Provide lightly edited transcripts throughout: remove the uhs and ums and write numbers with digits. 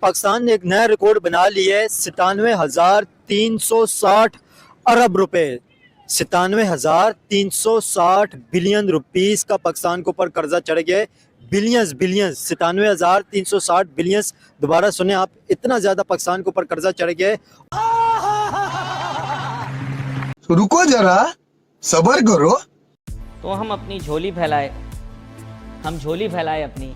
पाकिस्तान ने एक नया रिकॉर्ड बना लिया है। 97,360 अरब रुपए, 97,360 बिलियन रुपीस का पाकिस्तान के ऊपर कर्जा चढ़ गया है। बिलियंस बिलियंस 97,360 बिलियंस, दोबारा सुने आप, इतना ज्यादा पाकिस्तान के ऊपर कर्जा चढ़ गया है। रुको जरा, सबर करो। तो हम अपनी झोली फैलाए अपनी,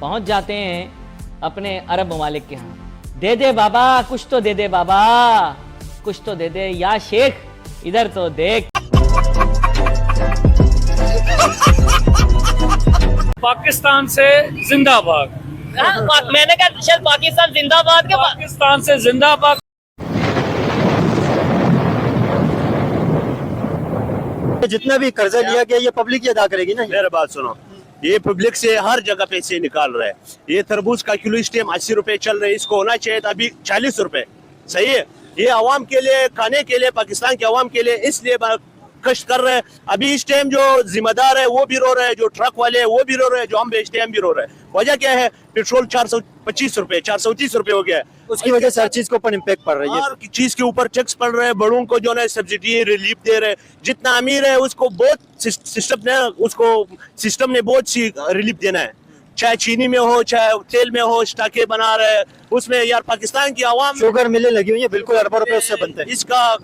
पहुंच जाते हैं अपने अरब ममालिक के यहाँ। दे दे बाबा, कुछ तो दे दे बाबा, कुछ तो दे दे या शेख, इधर तो देख। पाकिस्तान से जिंदाबाद। मैंने कहा शायद पाकिस्तान जिंदाबाद के पाकिस्तान से जिंदाबाद। जितना भी कर्जा लिया गया ये पब्लिक ही अदा करेगी ना। मेरी बात सुनो, ये पब्लिक से हर जगह पैसे निकाल रहे हैं। ये तरबूज का किलो इस टाइम 80 रुपए चल रहे हैं, इसको होना चाहिए था अभी 40 रुपए। सही है, ये आवाम के लिए, खाने के लिए, पाकिस्तान के आवाम के लिए इसलिए कष्ट कर रहे हैं। अभी इस टाइम जो जिम्मेदार है वो भी रो रहे हैं, जो ट्रक वाले हैं वो भी रो रहे हैं, जो हम बेचते हैं हम भी रो रहे हैं। वजह क्या है? पेट्रोल 425 रुपए, 430 रुपए हो गया है। उसकी वजह से हर चीज के ऊपर इम्पैक्ट पड़ रही है। हर चीज के ऊपर टैक्स पड़ रहे हैं। बड़ों को जो है सब्सिडी रिलीफ दे रहे हैं। जितना अमीर है उसको बहुत सिस्टम ने बहुत सी रिलीफ देना है, चाहे चीनी में हो, चाहे तेल में हो, स्टाके बना रहे हैं उसमें। यार पाकिस्तान की आवाम, शुगर मिलें लगी हुई है, बिल्कुल अरबों रुपए उससे बनते हैं। इसका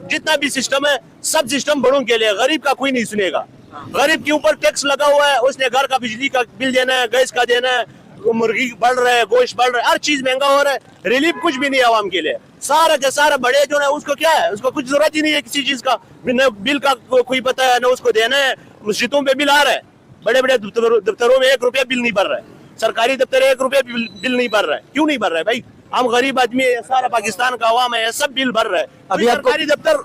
जितना भी सिस्टम है सब सिस्टम बड़ों के लिए, गरीब का कोई नहीं सुनेगा। गरीब के ऊपर टैक्स लगा हुआ है, उसने घर का बिजली का बिल देना है, गैस का देना है, मुर्गी बढ़ रहे हैं, गोश्त बढ़ रहा है, हर चीज महंगा हो रहा है। रिलीफ कुछ भी नहीं है आवाम के लिए। सारा के सारा बड़े जो है उसको क्या है, उसको कुछ जरूरत ही नहीं है किसी चीज का, न बिल का कोई पता है, न उसको देना है। मस्जिदों पे बिल आ रहा है, बड़े बड़े दफ्तरों में 1 रुपया बिल नहीं भर रहा है। सरकारी दफ्तर 1 रुपया बिल नहीं भर रहा है। क्यों नहीं भर रहा है भाई? हम गरीब आदमी है, सारा पाकिस्तान का आवाम है, सब बिल भर रहा है। अभी सरकारी दफ्तर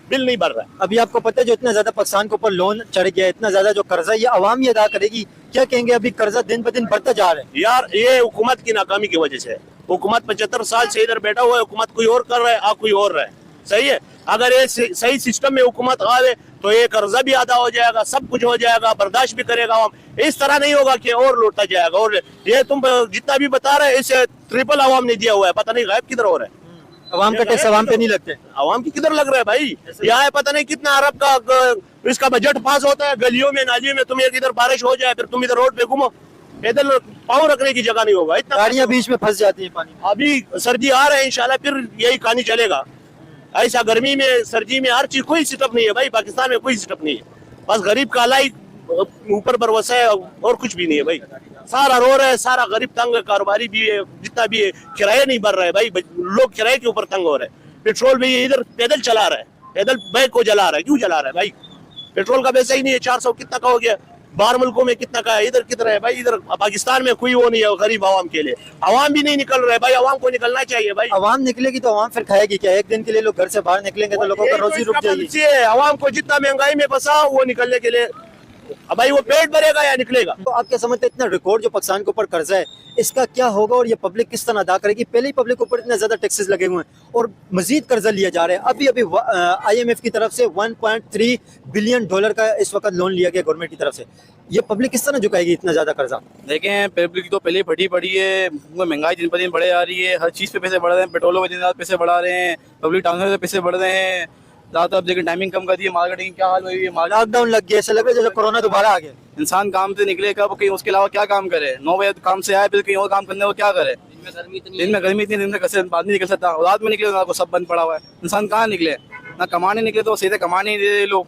बिल नहीं भर रहा है। अभी आपको पता है जो इतना ज्यादा पाकिस्तान के ऊपर लोन चढ़ गया, इतना ज्यादा जो कर्जा ये आवाम ही अदा करेगी, क्या कहेंगे? अभी कर्जा दिन ब दिन बढ़ता जा रहा है। यार ये हुकूमत की नाकामी की वजह से। हुकूमत 75 साल से इधर बैठा हुआ है, हुकूमत कोई और कर रहा है, आप कोई और रहा है। सही है, अगर ये सही सिस्टम में हुकूमत आवे तो ये कर्जा भी अदा हो जाएगा, सब कुछ हो जाएगा, बर्दाश्त भी करेगा आवाम। इस तरह नहीं होगा कि और लौटता जाएगा। और ये तुम जितना भी बता रहे हैं इससे ट्रिपल आवाम ने दिया हुआ है, पता नहीं गायब किधर हो रहा है। आवाम का टैक्स आवाम पे नहीं लगते। आवाम की किधर लग रहा है भाई? यहाँ पता नहीं कितना अरब का इसका बजट पास होता है। गलियों में नालियों में तुम इधर बारिश हो जाए, फिर तुम इधर रोड पे घूमो, पैदल पाँव रखने की जगह नहीं होगा। इतना गाड़ियां बीच में फंस जाती है पानी। अभी सर्दी आ रहा है, इंशाल्लाह फिर यही कहानी चलेगा। ऐसा गर्मी में, सर्दी में, हर चीज कोई सिस्टम नहीं है भाई। पाकिस्तान में कोई सिस्टम नहीं है, बस गरीब का अलाई ऊपर भरोसा है और कुछ भी नहीं है भाई। सारा रो रहा है, सारा गरीब तंग है, कारोबारी भी है, जितना भी है, किराया नहीं भर रहा है भाई। लोग किराए के ऊपर तंग हो रहे हैं। पेट्रोल भी इधर पैदल चला रहा है, पैदल बैग को जला रहा है। क्यों जला रहा है भाई? पेट्रोल का पैसा ही नहीं है। 400 कितना का हो गया? बाहर मुल्कों में कितना का है, इधर कितना है भाई? इधर पाकिस्तान में कोई वो नहीं है गरीब आवाम के लिए। आवाम भी नहीं निकल रहा है भाई, आवाम को निकलना चाहिए भाई। आवाम निकलेगी तो आवाम फिर खाएगी क्या? एक दिन के लिए लोग घर से बाहर निकलेंगे तो लोगों का रोजी रुक जाएगी। आवाम को जितना महंगाई में फंसा वो निकलने के लिए, अब भाई वो पेट भरेगा या निकलेगा? तो आप क्या समझते हैं इतना रिकॉर्ड जो पाकिस्तान के ऊपर कर्जा है इसका क्या होगा और ये पब्लिक किस तरह अदा करेगी? पहले ही पब्लिक के ऊपर इतने ज्यादा टैक्सेस लगे हुए हैं और मजीद कर्जा लिया जा रहा है। अभी अभी IMF की तरफ से 1.3 बिलियन डॉलर का इस वक्त लोन लिया गया गवर्नमेंट की तरफ से। ये पब्लिक किस तरह चुकाएगी इतना ज्यादा कर्जा? देखें, पब्लिक तो पहले फटी पड़ी है, महंगाई दिन पर दिन बढ़े जा रही है, हर चीज़ पे पैसे बढ़ रहे हैं, पेट्रोलों पे दिन रात पैसे बढ़ा रहे हैं, पब्लिक ट्रांसपोर्ट पे पैसे बढ़ रहे हैं। ज़्यादातर अब देखिए टाइमिंग कम कर दी है, मार्केटिंग क्या हाल हुई है, लॉकडाउन लग गया, ऐसा लग रहा है जैसे कोरोना दोबारा आ गया। इंसान काम से निकले कब, कहीं उसके अलावा क्या काम करे? 9 बजे काम से आए, फिर कहीं और काम करने को क्या करे? दिन में गर्मी इतनी, दिन में कैसे आदमी निकल सकता? रात में निकले तो सब बंद पड़ा हुआ है। इंसान कहाँ निकले? ना कमाने निकले तो सीधे कमाने नहीं दे लोग,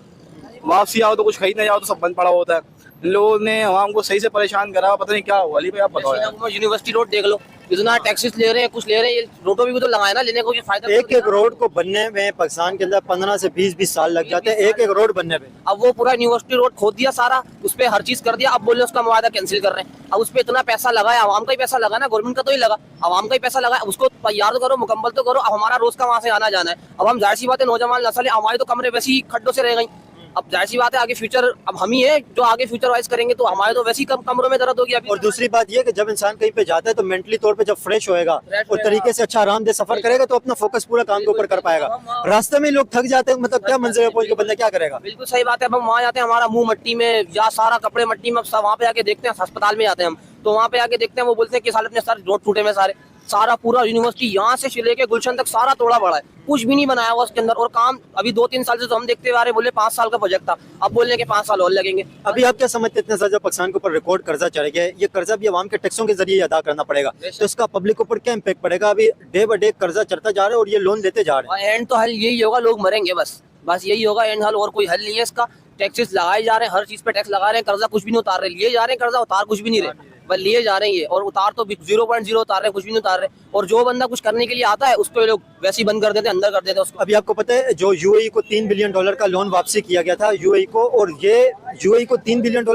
वापसी आओ तो कुछ खरीदने जाओ तो सब बंद पड़ा होता है। इन लोगों ने आवाम को सही से परेशान करा, पता नहीं क्या हुआ। अली भाई आप बताओ। यूनिवर्सिटी रोड देख लो, इतना टैक्सेस ले रहे हैं, कुछ ले रहे हैं, रोडों भी तो लगाए ना, लेने को फायदा। एक रोड को बनने में पाकिस्तान के अंदर 15 से 20 साल लग जाते हैं, एक रोड बनने में। अब वो पूरा यूनिवर्सिटी रोड खोद दिया सारा, उस पर हर चीज कर दिया। अब बोले उसका मुआवजा कैंसिल कर रहे हैं। अब उस पर इतना पैसा लगा है, आवाम का ही पैसा लगा ना, गवर्नमेंट का तो ही लगा, आवाम का ही पैसा लगा। उसको तैयार तो करो, मुकम्मल तो करो। अब हमारा रोज का वहाँ से आना जाना है। अब हम जाहिर सी बात है, नौजवान नस्ल हमारी तो कमरे वैसे ही खड्डों से रह गई। अब जाहिर सी बात है आगे फ्यूचर, अब हम ही है जो आगे फ्यूचर वाइज करेंगे, तो हमारे तो वैसे ही कमरों में दर्द होगी अभी। और दूसरी बात ये कि जब इंसान कहीं पे जाता है तो मेंटली तौर पे जब फ्रेश होएगा और तरीके से अच्छा आरामदेह सफर करेगा तो अपना फोकस पूरा काम के ऊपर कर पाएगा। रास्ते में लोग थक जाते हैं, मतलब क्या मंजिल पे पहुंच के बंदा क्या करेगा? बिल्कुल सही बात है। अब हम वहाँ जाते हैं, हमारा मुंह मट्टी में या सारा कपड़े मट्टी में, वहाँ पे आके देखते हैं, अस्पताल में जाते हैं हम, तो वहाँ पे आके देखते हैं, वो बोलते हैं कि साले अपने सारे रोड टूटे में सारे, सारा पूरा यूनिवर्सिटी यहाँ से लेके गुलशन तक सारा तोड़ा पड़ा है, कुछ भी नहीं बनाया हुआ उसके अंदर। और काम अभी 2-3 साल से तो हम देखते हुए आ रहे, बोले 5 साल का प्रोजेक्ट था, अब बोलने के 5 साल और लगेंगे। अभी आप क्या समझते हैं, इतना ज्यादा पाकिस्तान के ऊपर रिकॉर्ड कर्जा चढ़ गया है, ये कर्जा भी आवाम के टैक्सों के जरिए अदा करना पड़ेगा, तो इसका पब्लिक के ऊपर क्या इम्पैक्ट पड़ेगा? अभी डे बाय डे कर्जा चढ़ता जा रहा है और ये लोन देते जा रहे हैं। एंड तो हल यही होगा, लोग मरेंगे, बस यही होगा एंड हल, और कोई हल नहीं है इसका। टैक्सेस लगाए जा रहे हैं, हर चीज पे टैक्स लगा रहे हैं, कर्जा कुछ भी नहीं उतार रहे, लिए जा रहे हैं कर्जा, उतार कुछ भी नहीं रहे, बस लिए जा रहे हैं ये, और उतार तो 0.0 उतार रहे हैं, कुछ भी नहीं उतार रहे। और जो बंदा कुछ करने के लिए आता है उसको ये लोग वैसे ही बंद कर देते हैं, अंदर कर देते हैं उसको। अभी आपको पता है जो यूएई को $3 बिलियन का लोन वापसी किया गया था यूएई को, और ये यूएई को $3 बिलियन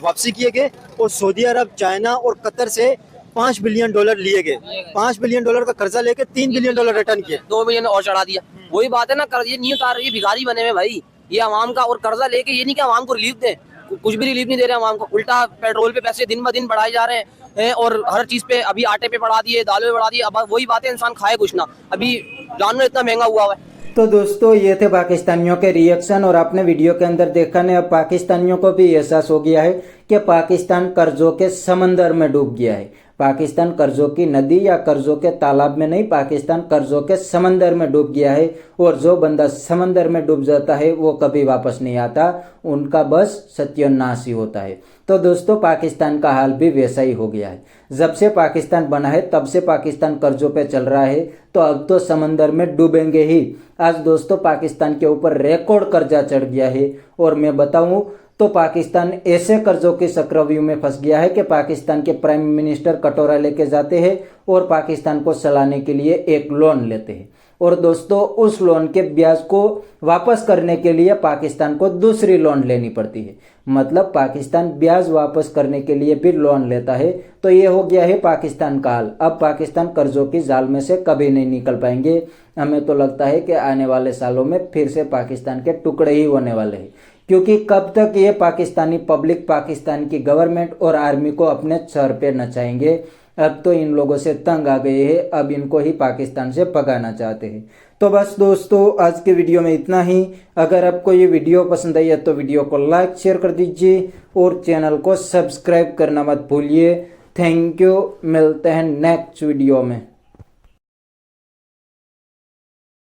वापसी किए गए, और सऊदी अरब, चाइना और कतर से $5 बिलियन लिए गए। $5 बिलियन का कर्जा लेके $3 बिलियन रिटर्न किए, 2 बिलियन और चढ़ा दिया। वही बात है ना, कर्ज ये नहीं उतार रही, भिखारी बने हुए भाई ये आवाम का। और कर्जा लेके ये नहीं कि आवाम को रिलीफ दें, कुछ भी रिलीफ नहीं दे रहे आवाम को, उल्टा पेट्रोल पे पैसे दिन ब दिन बढ़ाए जा रहे हैं, और हर चीज पे अभी आटे पे बढ़ा दिए, दालों पे बढ़ा दिए। अब वही बात है, इंसान खाए कुछ ना, अभी जानवर इतना महंगा हुआ है। तो दोस्तों ये थे पाकिस्तानियों के रिएक्शन, और आपने वीडियो के अंदर देखा ने, अब पाकिस्तानियों को भी एहसास हो गया है कि पाकिस्तान कर्जों के समंदर में डूब गया है। पाकिस्तान कर्जों की नदी या कर्जों के तालाब में नहीं, पाकिस्तान कर्जों के समंदर में डूब गया है। और जो बंदा समंदर में डूब जाता है वो कभी वापस नहीं आता, उनका बस सत्यानाश ही होता है। तो दोस्तों पाकिस्तान का हाल भी वैसा ही हो गया है। जब से पाकिस्तान बना है तब से पाकिस्तान कर्जों पे चल रहा है, तो अब तो समंदर में डूबेंगे ही। आज दोस्तों पाकिस्तान के ऊपर रिकॉर्ड कर्जा चढ़ गया है, और मैं बताऊं तो पाकिस्तान ऐसे कर्जों के चक्रव्यूह में फंस गया है कि पाकिस्तान के प्राइम मिनिस्टर कटोरा लेके जाते हैं और पाकिस्तान को चलाने के लिए एक लोन लेते हैं, और दोस्तों उस लोन के ब्याज को वापस करने के लिए पाकिस्तान को दूसरी लोन लेनी पड़ती है। मतलब पाकिस्तान ब्याज वापस करने के लिए भी लोन लेता है। तो ये हो गया है पाकिस्तान का हाल। अब पाकिस्तान कर्जों की जाल में से कभी नहीं निकल पाएंगे। हमें तो लगता है कि आने वाले सालों में फिर से पाकिस्तान के टुकड़े ही होने वाले हैं, क्योंकि कब तक ये पाकिस्तानी पब्लिक पाकिस्तान की गवर्नमेंट और आर्मी को अपने सर पे नचाएंगे। अब तो इन लोगों से तंग आ गए हैं, अब इनको ही पाकिस्तान से भगाना चाहते हैं। तो बस दोस्तों आज के वीडियो में इतना ही। अगर आपको ये वीडियो पसंद आई है तो वीडियो को लाइक शेयर कर दीजिए और चैनल को सब्सक्राइब करना मत भूलिए। थैंक यू, मिलते हैं नेक्स्ट वीडियो में।